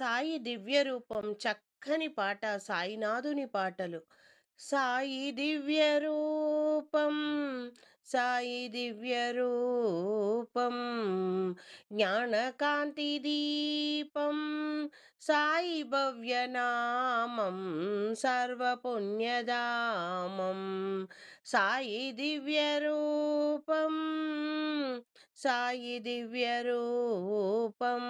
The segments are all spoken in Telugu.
సాయి దివ్య రూపం చక్కని పాట సాయినాథుని పాటలు. సాయి దివ్య రూపం, సాయి దివ్య రూపం, జ్ఞానకాంతి దీపం, సాయి భవ్య నామం, సర్వపుణ్యధామం. సాయి దివ్య రూపం, సాయి దివ్య రూపం.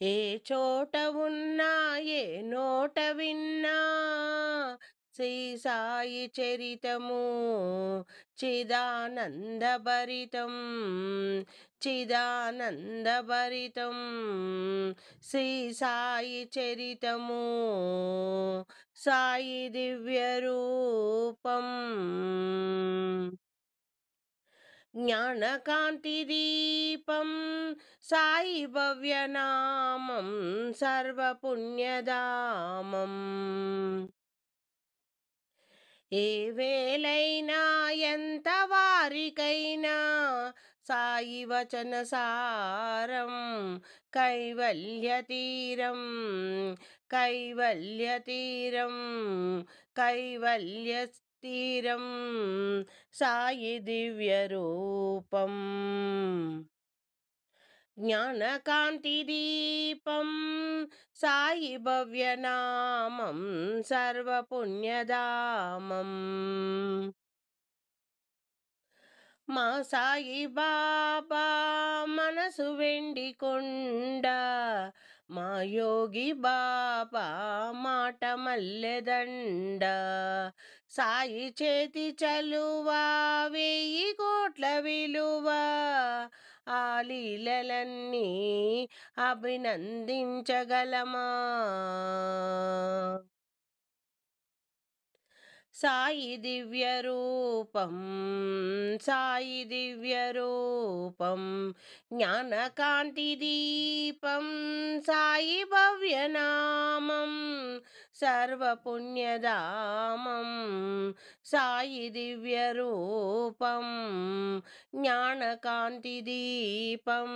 ఏ చోట ఉన్నా ఏ నోట విన్నా శ్రీ సాయి చరితము చిదానందభరితం, చిదానందభరితం. శ్రీ సాయి చరితము, సాయి దివ్య రూపం. జ్ఞానకాంతి దీపం, సాయి భవ్యనామం, సర్వపుణ్యధామం. ఏ వేళైనా ఎంత వారికైనా సాయి వచన సారం, కైవల్య తీరం, కైవల్య తీరం, కైవల్య తీరం. సాయి దివ్య రూపం, జ్ఞానకాంతి దీపం, సాయి భవ్యనామం, సర్వపుణ్యధామం. మా సాయి బాబా మనసు వెండి కొండ, మా యోగి బాబా మాట మల్లెదండ. సాయి చేతి చలువా 1000 కోట్ల విలువ, ఆ లీలలన్నీ అభినందించగలమా? సాయి దివ్య రూపం, సాయి దివ్య రూపం, జ్ఞానకాంతి దీపం, సాయి భవ్యనామం, సర్వపుణ్యధామం. సాయి దివ్య రూపం, జ్ఞానకాంతి దీపం.